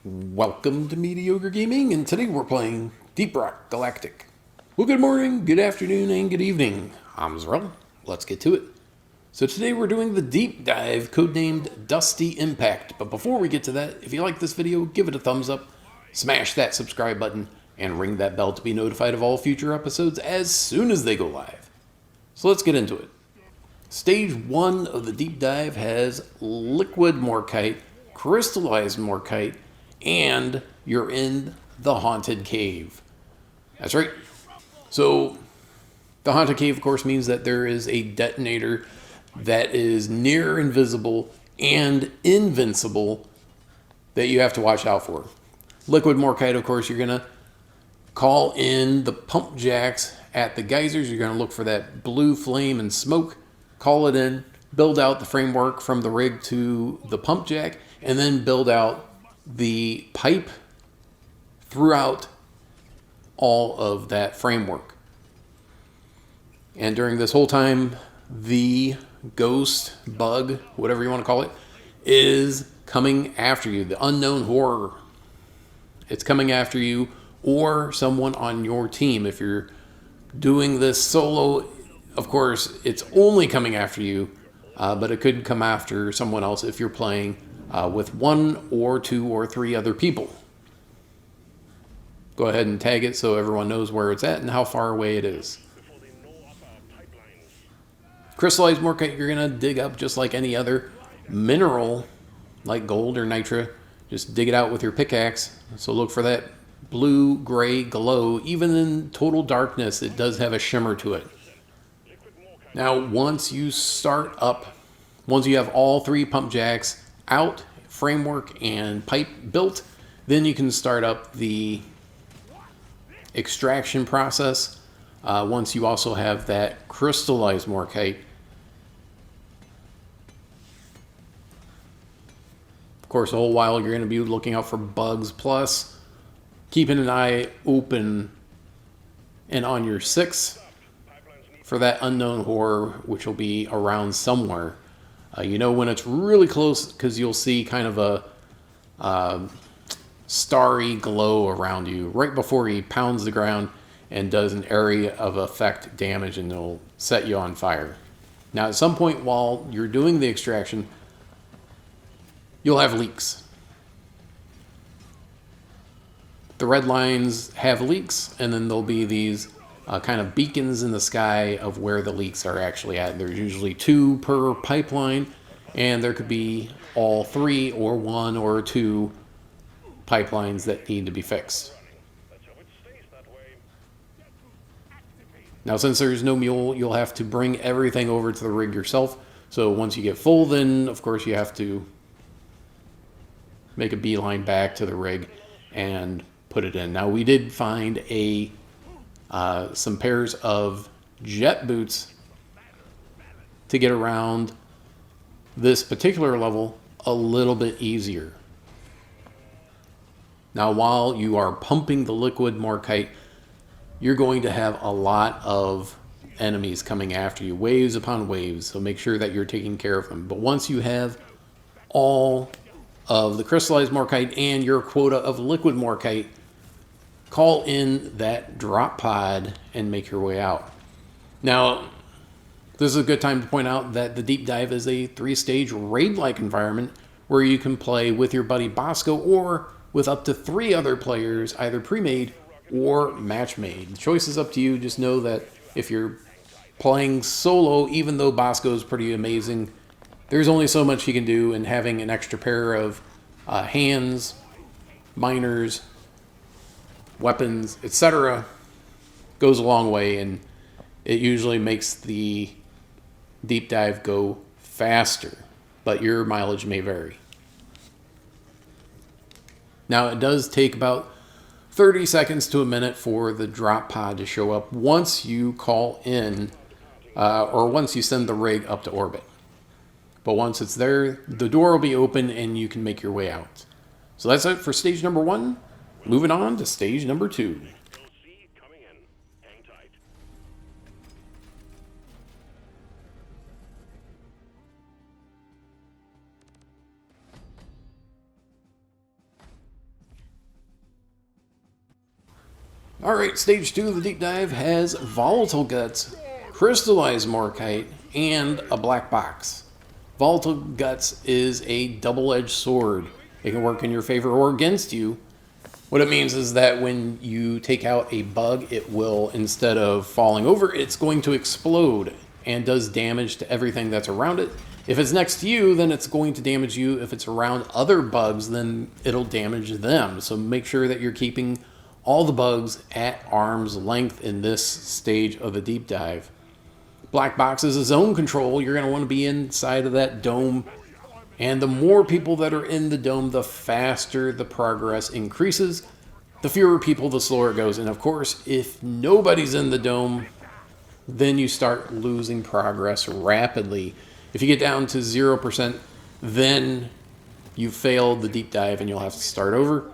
Welcome to Mediocre Gaming, and today we're playing Deep Rock Galactic. Well, good morning, good afternoon, and good evening. I'm Zrel. Let's get to it. So today we're doing the deep dive, codenamed Dusty Impact. But before we get to that, if you like this video, give it a thumbs up, smash that subscribe button, and ring that bell to be notified of all future episodes as soon as they go live. So let's get into it. Stage 1 of the deep dive has liquid Morkite, crystallized Morkite, and you're in the Haunted Cave. That's right. So, the Haunted Cave, of course, means that there is a detonator that is near invisible and invincible that you have to watch out for. Liquid Morkite, of course, you're going to call in the pump jacks at the geysers. You're going to look for that blue flame and smoke, call it in, build out the framework from the rig to the pump jack, and then build out the pipe throughout all of that framework. And during this whole time, the ghost, bug, whatever you want to call it, is coming after you. The unknown horror. It's coming after you or someone on your team. If you're doing this solo, of course, it's only coming after you, but it could come after someone else if you're playing with one or two or three other people. Go ahead and tag it so everyone knows where it's at and how far away it is. Crystallized Morkite, you're going to dig up just like any other mineral, like gold or nitra. Just dig it out with your pickaxe. So look for that blue-gray glow. Even in total darkness, it does have a shimmer to it. Now, once you have all three pump jacks out, framework and pipe built, then you can start up the extraction process. Once you also have that crystallized Morkite. Of course, the whole while you're going to be looking out for bugs, plus keeping an eye open and on your six for that unknown horror, which will be around somewhere. You know when it's really close because you'll see kind of a starry glow around you right before he pounds the ground and does an area of effect damage, and it'll set you on fire. Now, at some point while you're doing the extraction, you'll have leaks. The red lines have leaks, and then there'll be these kind of beacons in the sky of where the leaks are actually at. There's usually 2 per pipeline, and there could be all 3 or 1 or 2 pipelines that need to be fixed. Now, since there's no mule, you'll have to bring everything over to the rig yourself. So once you get full, then of course you have to make a beeline back to the rig and put it in. Now, we did find some pairs of jet boots to get around this particular level a little bit easier. Now, while you are pumping the liquid Morkite, you're going to have a lot of enemies coming after you, waves upon waves, so make sure that you're taking care of them. But once you have all of the crystallized Morkite and your quota of liquid Morkite, call in that drop pod and make your way out. Now, this is a good time to point out that the deep dive is a 3-stage raid-like environment where you can play with your buddy Bosco or with up to 3 other players, either pre-made or match-made. The choice is up to you. Just know that if you're playing solo, even though Bosco is pretty amazing, there's only so much he can do, and having an extra pair of hands, miners, weapons, etc. goes a long way, and it usually makes the deep dive go faster, but your mileage may vary. Now, it does take about 30 seconds to a minute for the drop pod to show up once you call in or once you send the rig up to orbit. But once it's there, the door will be open and you can make your way out. So that's it for stage number 1. Moving on to stage number 2. Alright, stage 2 of the deep dive has volatile guts, crystallized morkite, and a black box. Volatile guts is a double-edged sword. It can work in your favor or against you. What it means is that when you take out a bug, it will, instead of falling over, it's going to explode and does damage to everything that's around it. If it's next to you, then it's going to damage you. If it's around other bugs, then it'll damage them. So make sure that you're keeping all the bugs at arm's length in this stage of the deep dive. Black box is a zone control. You're going to want to be inside of that dome. And the more people that are in the dome, the faster the progress increases. The fewer people, the slower it goes. And of course, if nobody's in the dome, then you start losing progress rapidly. If you get down to 0%, then you failed the deep dive and you'll have to start over.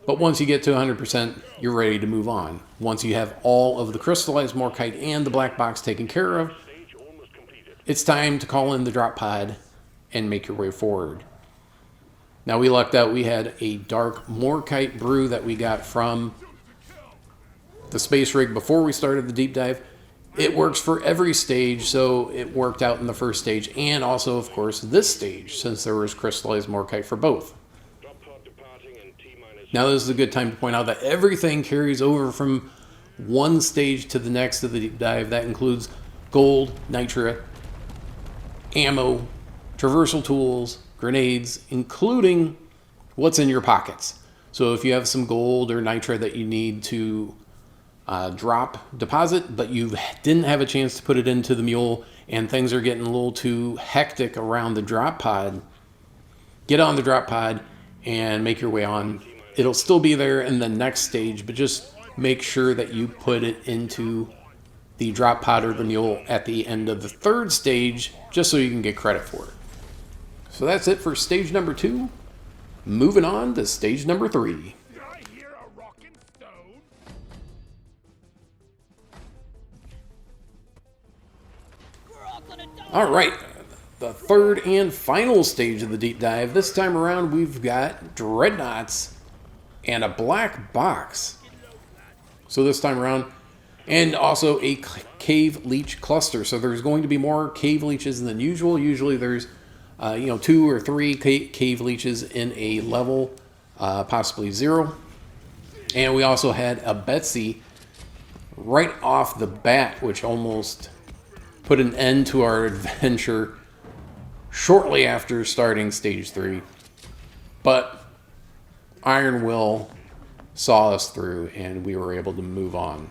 But once you get to 100%, you're ready to move on. Once you have all of the crystallized morkite and the black box taken care of, it's time to call in the drop pod and make your way forward. Now we lucked out. We had a dark morkite brew that we got from the space rig before we started the deep dive. It works for every stage, so it worked out in the first stage and also, of course, this stage, since there was crystallized morkite for both. Now this is a good time to point out that everything carries over from one stage to the next of the deep dive. That includes gold, nitra, ammo, traversal tools, grenades, including what's in your pockets. So if you have some gold or nitra that you need to deposit, but you didn't have a chance to put it into the mule and things are getting a little too hectic around the drop pod, get on the drop pod and make your way on. It'll still be there in the next stage, but just make sure that you put it into the drop pod or the mule at the end of the third stage, just so you can get credit for it. So that's it for stage number 2. Moving on to stage number 3. All right, the third and final stage of the deep dive. This time around, we've got dreadnoughts and a black box. So this time around, and also a cave leech cluster. So there's going to be more cave leeches than usual. Usually there's 2 or 3 cave leeches in a level, possibly 0. And we also had a Betsy right off the bat, which almost put an end to our adventure shortly after starting stage 3. But Iron Will saw us through and we were able to move on.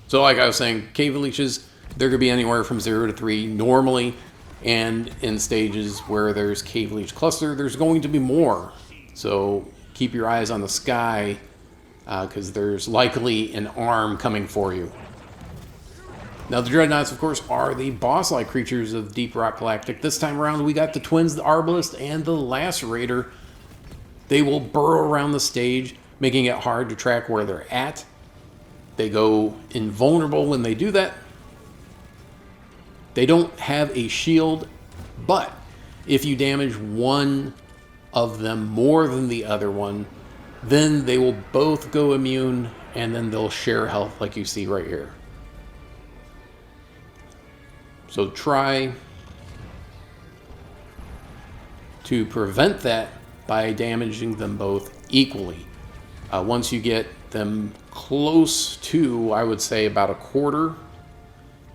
So like I was saying, cave leeches, they're going to be anywhere from 0 to 3 normally, and in stages where there's cave leech cluster, there's going to be more. So keep your eyes on the sky, because there's likely an arm coming for you. Now the dreadnoughts, of course, are the boss-like creatures of Deep Rock Galactic. This time around, we got the twins, the Arbalest and the Lacerator. They will burrow around the stage, making it hard to track where they're at. They go invulnerable when they do that. They don't have a shield, but if you damage one of them more than the other one, then they will both go immune, and then they'll share health like you see right here. So try to prevent that by damaging them both equally. Once you get them close to, I would say, about a quarter,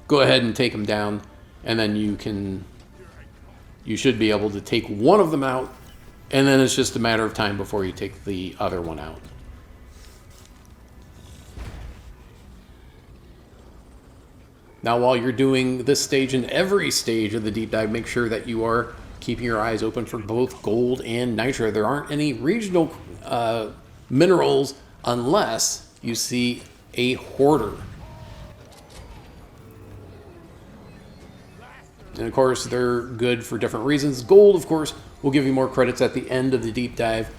go ahead and take them down, and then you should be able to take one of them out, and then it's just a matter of time before you take the other one out. Now, while you're doing this stage and every stage of the deep dive, make sure that you are keeping your eyes open for both gold and nitra. There aren't any regional minerals unless you see a hoarder. And of course, they're good for different reasons. Gold, of course, will give you more credits at the end of the deep dive.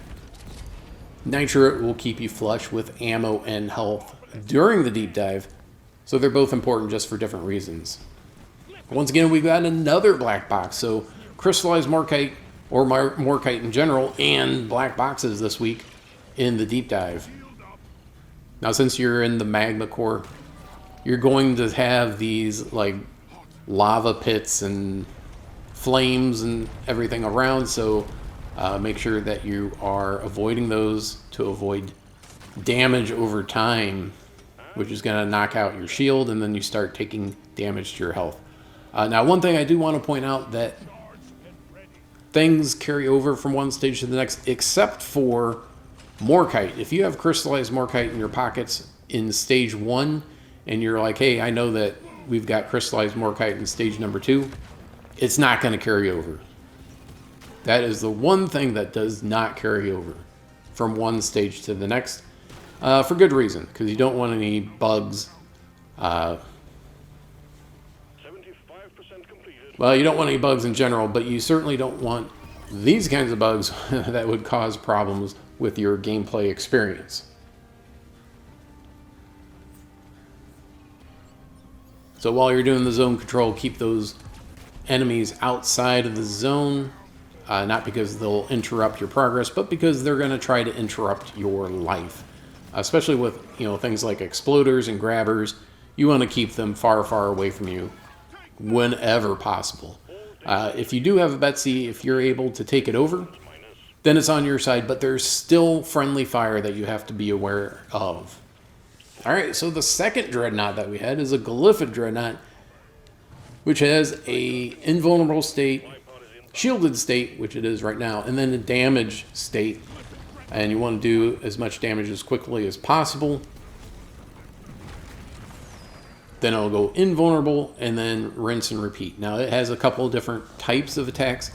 Nitra will keep you flush with ammo and health during the deep dive. So they're both important just for different reasons. Once again, we've got another black box. So crystallized morkite, or morkite in general, and black boxes this week. in the deep dive. Now, since you're in the magma core, you're going to have these like lava pits and flames and everything around, so make sure that you are avoiding those to avoid damage over time, which is going to knock out your shield, and then you start taking damage to your health. Now, one thing I do want to point out that things carry over from one stage to the next, except for Morkite. If you have crystallized Morkite in your pockets in stage 1, and you're like, hey, I know that we've got crystallized Morkite in stage number 2, it's not going to carry over. That is the one thing that does not carry over from one stage to the next, for good reason, because you don't want any bugs. 75% completed. Well, you don't want any bugs in general, but you certainly don't want these kinds of bugs that would cause problems with your gameplay experience. So while you're doing the zone control, keep those enemies outside of the zone, not because they'll interrupt your progress, but because they're going to try to interrupt your life. Especially with, things like exploders and grabbers, you want to keep them far, far away from you whenever possible. If you do have a Betsy, if you're able to take it over, then it's on your side, but there's still friendly fire that you have to be aware of. All right, so the second Dreadnought that we had is a Glyphid Dreadnought, which has a invulnerable state, shielded state, which it is right now, and then a damage state. And you want to do as much damage as quickly as possible. Then it'll go invulnerable, and then rinse and repeat. Now, it has a couple of different types of attacks.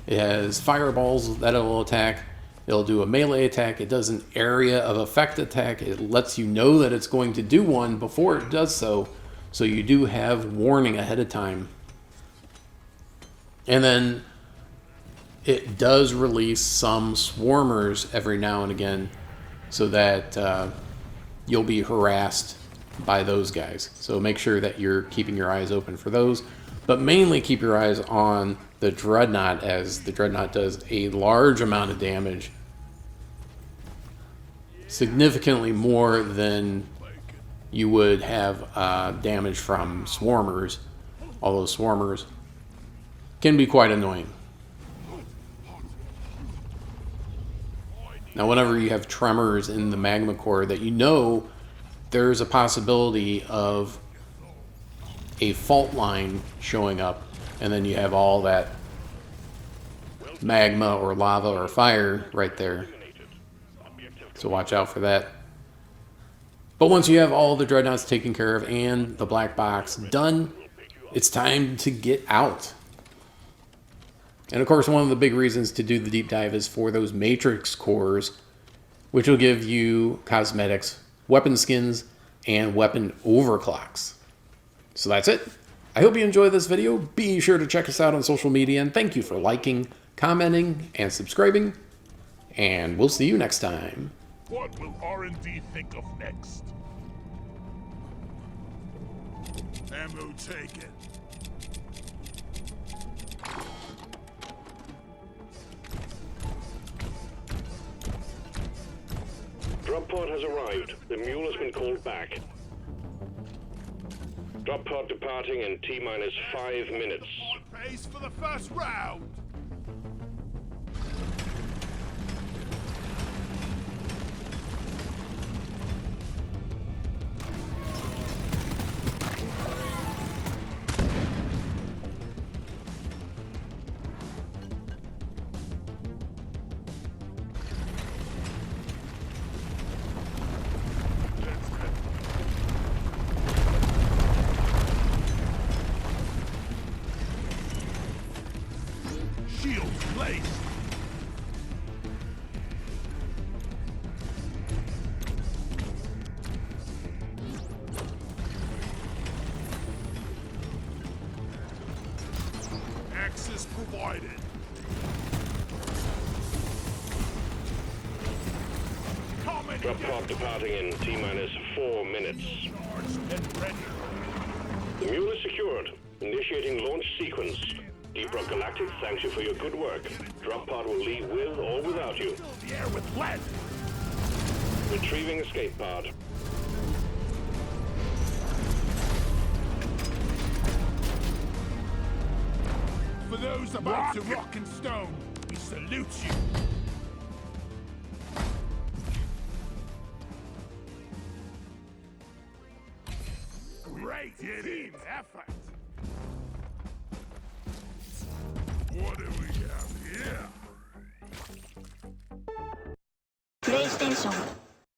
It has fireballs that it'll attack. It'll do a melee attack. It does an area of effect attack. It lets you know that it's going to do one before it does so. So you do have warning ahead of time. And then it does release some swarmers every now and again so that you'll be harassed by those guys. So make sure that you're keeping your eyes open for those. But mainly keep your eyes on the Dreadnought, as the Dreadnought does a large amount of damage. Significantly more than you would have damage from swarmers. Although swarmers can be quite annoying. Now, whenever you have tremors in the magma core, that there's a possibility of a fault line showing up, and then you have all that magma or lava or fire right there. So watch out for that. But once you have all the Dreadnoughts taken care of and the black box done, it's time to get out. And of course, one of the big reasons to do the deep dive is for those matrix cores, which will give you cosmetics, weapon skins, and weapon overclocks. So that's it. I hope you enjoyed this video. Be sure to check us out on social media, and thank you for liking, commenting, and subscribing. And we'll see you next time. What will R&D think of next? Ammo taken. Drop pod has arrived. The mule has been called back. Drop pod departing in T-minus 5 minutes. On pace for the first round. Shield placed. Access provided. Drop pod departing in T-minus 4 minutes. Charged and ready. The mule is secured. Initiating launch sequence. Deep Rock Galactic thanks you for your good work. Drop pod will leave with or without you. The air with lead. Retrieving escape pod. For those about to rock and stone, we salute you. Great team effort. What do we have here? プレイステーション